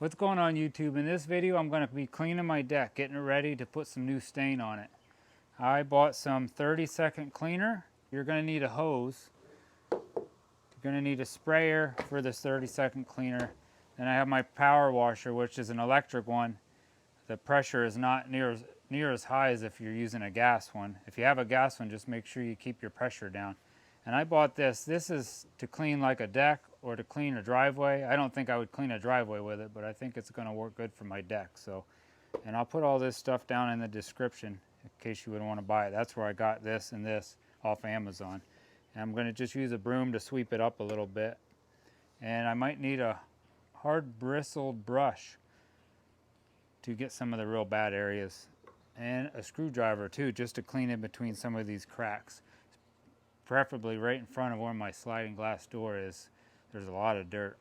What's going on YouTube? In this video I'm going to be cleaning my deck, getting it ready to put some new stain on it. I bought some 30-second cleaner. You're going to need a hose. You're going to need a sprayer for this 30-second cleaner. Then I have my power washer, which is an electric one. The pressure is not near as high as if you're using a gas one. If you have a gas one, just make sure you keep your pressure down. And I bought this. This is to clean like a deck or to clean a driveway. I don't think I would clean a driveway with it, but I think it's going to work good for my deck. So, and I'll put all this stuff down in the description in case you would want to buy it. That's where I got this and this off Amazon. And I'm going to just use a broom to sweep it up a little bit. And I might need a hard bristled brush to get some of the real bad areas. And a screwdriver too, just to clean in between some of these cracks. Preferably right in front of where my sliding glass door is. There's a lot of dirt.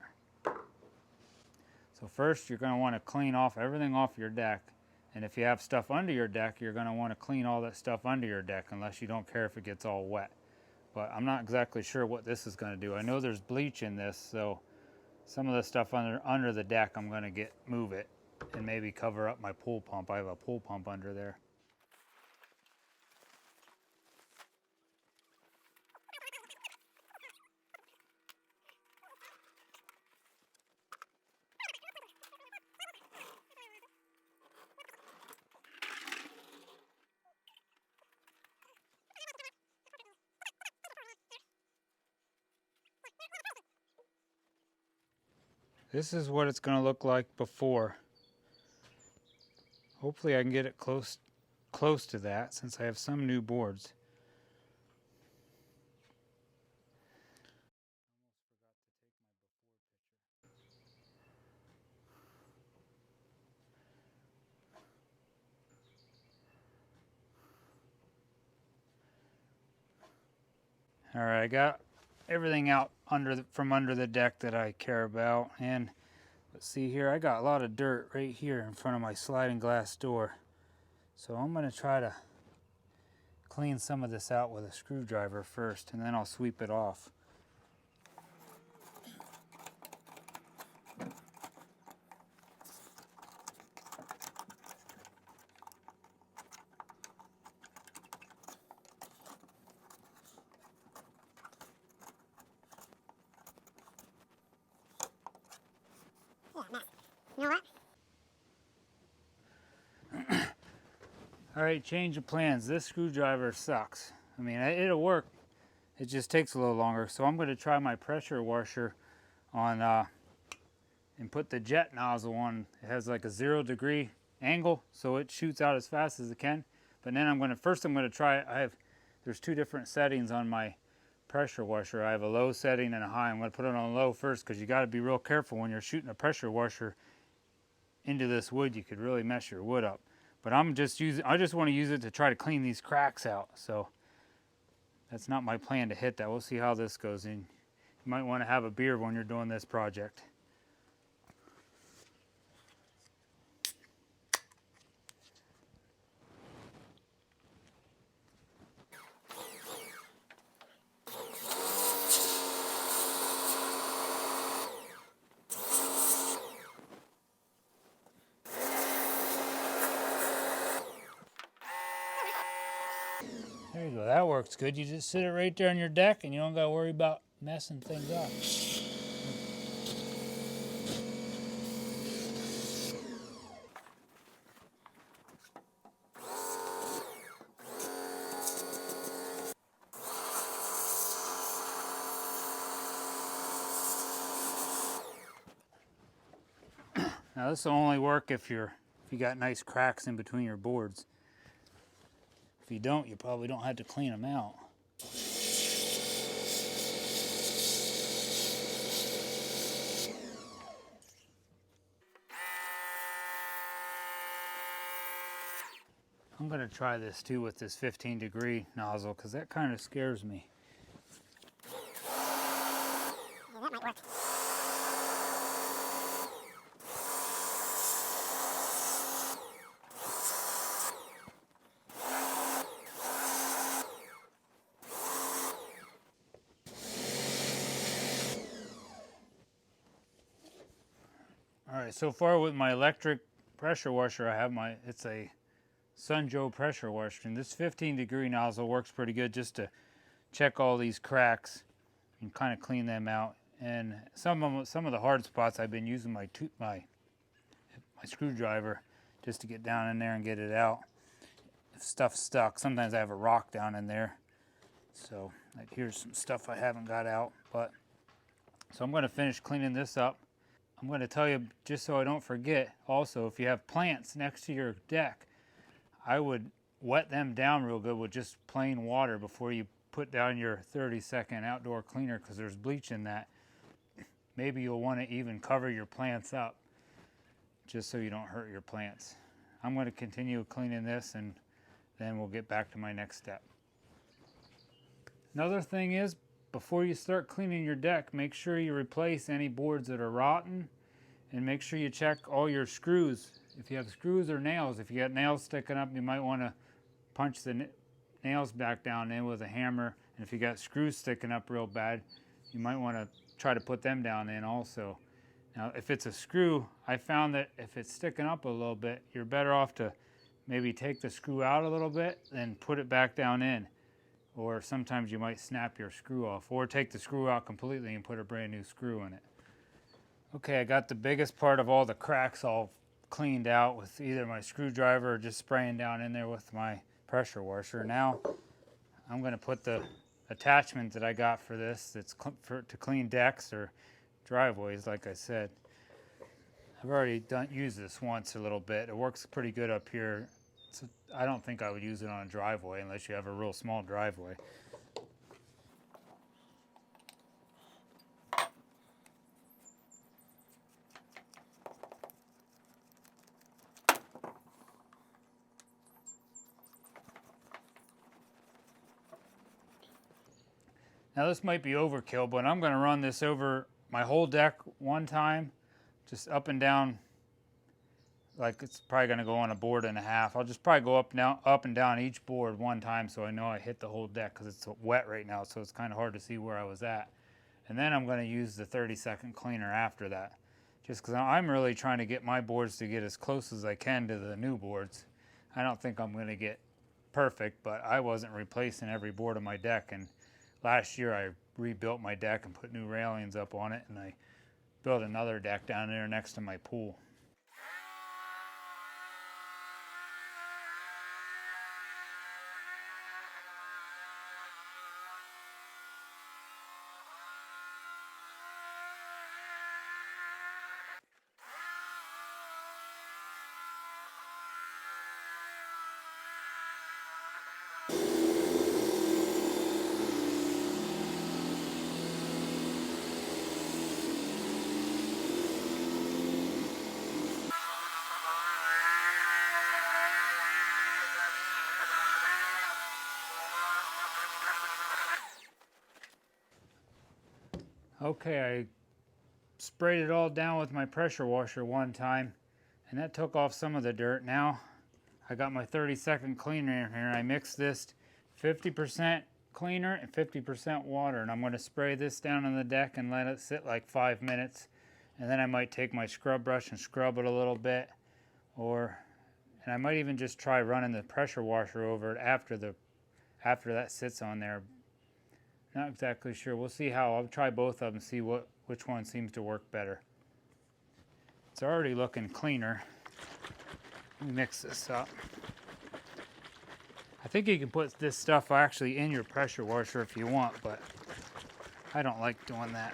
So first you're going to want to clean off everything off your deck. And if you have stuff under your deck, you're going to want to clean all that stuff under your deck unless you don't care if it gets all wet. But I'm not exactly sure what this is going to do. I know there's bleach in this, so some of the stuff under the deck I'm going to move it and maybe cover up my pool pump. I have a pool pump under there. This is what it's going to look like before. Hopefully I can get it close to that since I have some new boards. All right, I got everything out from under the deck that I care about. And let's see here, I got a lot of dirt right here in front of my sliding glass door. So I'm going to try to clean some of this out with a screwdriver first, and then I'll sweep it off. You know what? All right, change of plans. This screwdriver sucks. I mean, it'll work. It just takes a little longer. So I'm going to try my pressure washer on and put the jet nozzle on. It has like a 0-degree angle, so it shoots out as fast as it can. But then I'm going to try. There's two different settings on my pressure washer. I have a low setting and a high. I'm going to put it on low first because you got to be real careful when you're shooting a pressure washer into this wood. You could really mess your wood up. But I just want to use it to try to clean these cracks out. So that's not my plan to hit that. We'll see how this goes in. You might want to have a beer when you're doing this project. There you go, that works good. You just sit it right there on your deck and you don't got to worry about messing things up. Now this will only work if you got nice cracks in between your boards. If you don't, you probably don't have to clean them out. I'm going to try this too with this 15-degree nozzle because that kind of scares me. Yeah, that might work. All right, so far with my electric pressure washer, it's a Sunjoe pressure washer, and this 15-degree nozzle works pretty good just to check all these cracks and kind of clean them out. And some of the hard spots, I've been using my screwdriver just to get down in there and get it out. If stuff's stuck, sometimes I have a rock down in there. So like here's some stuff I haven't got out. So I'm going to finish cleaning this up. I'm going to tell you, just so I don't forget, also, if you have plants next to your deck, I would wet them down real good with just plain water before you put down your 30-second outdoor cleaner, because there's bleach in that. Maybe you'll want to even cover your plants up just so you don't hurt your plants. I'm going to continue cleaning this, and then we'll get back to my next step. Another thing is, before you start cleaning your deck, make sure you replace any boards that are rotten, and make sure you check all your screws. If you have screws or nails, if you got nails sticking up, you might want to punch the nails back down in with a hammer. And if you got screws sticking up real bad, you might want to try to put them down in also. Now, if it's a screw, I found that if it's sticking up a little bit, you're better off to maybe take the screw out a little bit, then put it back down in. Or sometimes you might snap your screw off, or take the screw out completely and put a brand new screw in it. Okay, I got the biggest part of all the cracks all cleaned out with either my screwdriver or just spraying down in there with my pressure washer. Now I'm going to put the attachment that I got for this, that's to clean decks or driveways, like I said. I've already used this once a little bit. It works pretty good up here. I don't think I would use it on a driveway unless you have a real small driveway. Now this might be overkill, but I'm going to run this over my whole deck one time, just up and down, like it's probably going to go on a board and a half. I'll just probably go up and down each board one time so I know I hit the whole deck, because it's wet right now, so it's kind of hard to see where I was at. And then I'm going to use the 30-second cleaner after that, just because I'm really trying to get my boards to get as close as I can to the new boards. I don't think I'm going to get perfect, but I wasn't replacing every board on my deck, and last year I rebuilt my deck and put new railings up on it, and I built another deck down there next to my pool. Okay, I sprayed it all down with my pressure washer one time, and that took off some of the dirt. Now I got my 30-second cleaner in here, and I mixed this 50% cleaner and 50% water, and I'm going to spray this down on the deck and let it sit like 5 minutes, and then I might take my scrub brush and scrub it a little bit, and I might even just try running the pressure washer over it after that sits on there. Not exactly sure. We'll see how. I'll try both of them and see which one seems to work better. It's already looking cleaner. Let me mix this up. I think you can put this stuff actually in your pressure washer if you want, but I don't like doing that.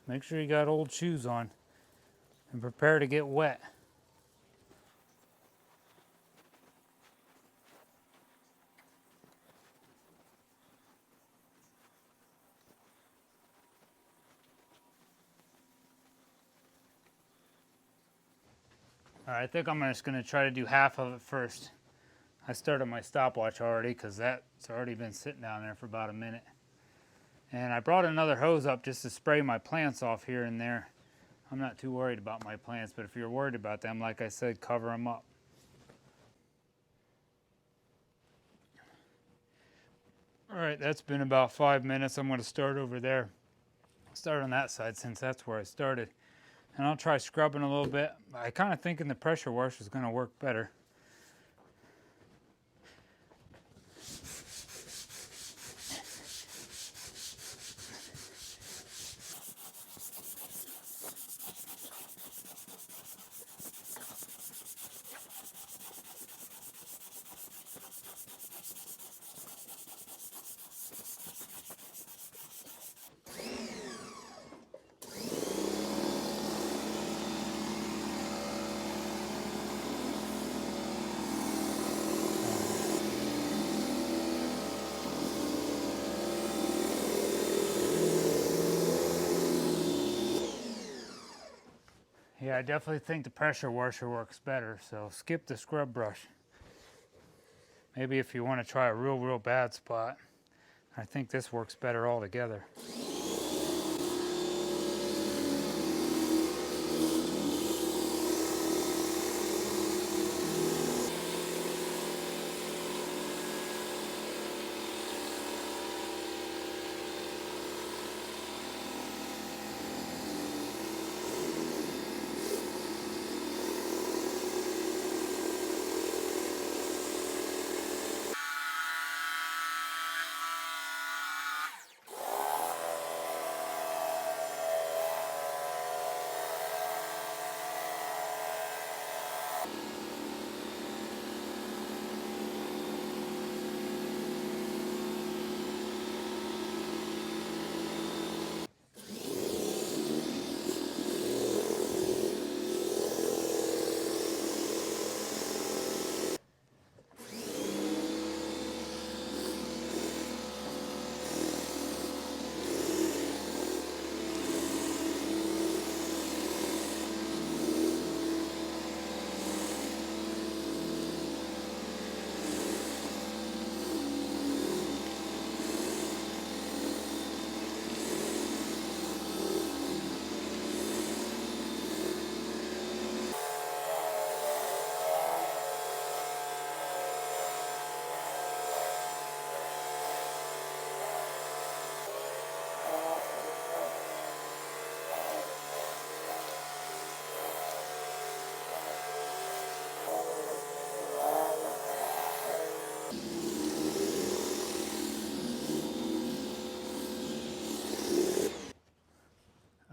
Make sure you got old shoes on and prepare to get wet. All right, I think I'm just gonna try to do half of it first. I started my stopwatch already because that's already been sitting down there for about a minute. And I brought another hose up just to spray my plants off here and there. I'm not too worried about my plants, but if you're worried about them, like I said, cover them up. All right, that's been about 5 minutes. I'm going to start over there. Start on that side since that's where I started. And I'll try scrubbing a little bit. I kind of thinking the pressure washer is going to work better. Yeah, I definitely think the pressure washer works better, so skip the scrub brush. Maybe if you want to try a real bad spot, I think this works better altogether.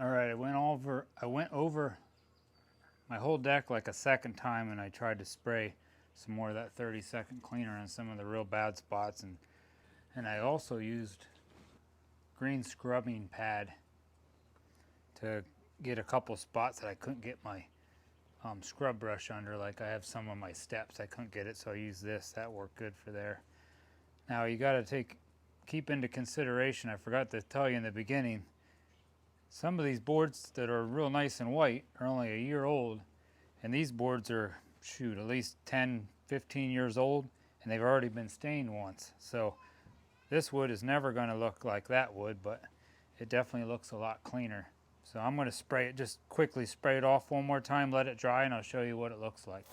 All right, I went over my whole deck like a second time, and I tried to spray some more of that 30-second cleaner on some of the real bad spots, and I also used green scrubbing pad to get a couple spots that I couldn't get my scrub brush under. Like I have some of my steps, I couldn't get it, so I used this. That worked good for there. Now you got to keep into consideration, I forgot to tell you in the beginning, some of these boards that are real nice and white are only a year old, and these boards are, shoot, at least 10, 15 years old, and they've already been stained once. So this wood is never going to look like that wood, but it definitely looks a lot cleaner. So I'm going to spray it, just quickly spray it off one more time, let it dry, and I'll show you what it looks like.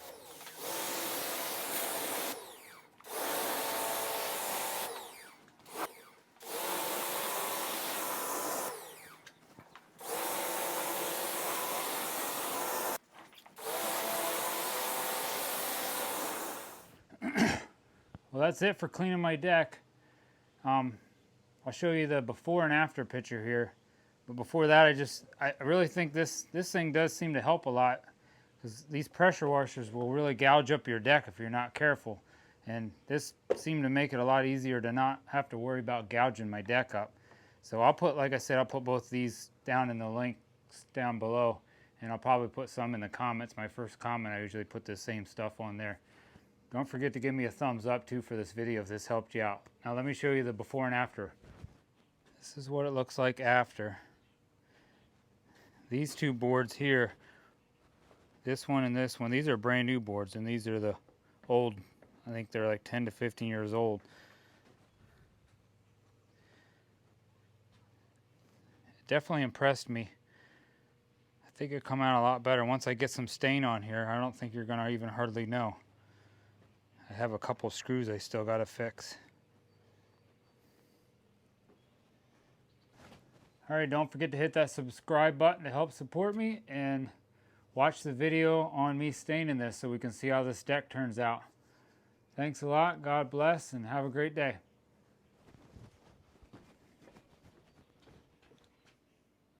Well, that's it for cleaning my deck. I'll show you the before and after picture here. But before that, I really think this thing does seem to help a lot, because these pressure washers will really gouge up your deck if you're not careful. And this seemed to make it a lot easier to not have to worry about gouging my deck up. So I'll put, like I said, I'll put both these down in the links down below, and I'll probably put some in the comments. My first comment, I usually put the same stuff on there. Don't forget to give me a thumbs up too for this video if this helped you out. Now let me show you the before and after. This is what it looks like after. These two boards here This one and this one, these are brand new boards, and these are the old, I think they're like 10 to 15 years old. It definitely impressed me. I think it'll come out a lot better once I get some stain on here. I don't think you're gonna even hardly know. I have a couple screws I still gotta fix. Alright, don't forget to hit that subscribe button to help support me, and watch the video on me staining this so we can see how this deck turns out. Thanks a lot, God bless, and have a great day.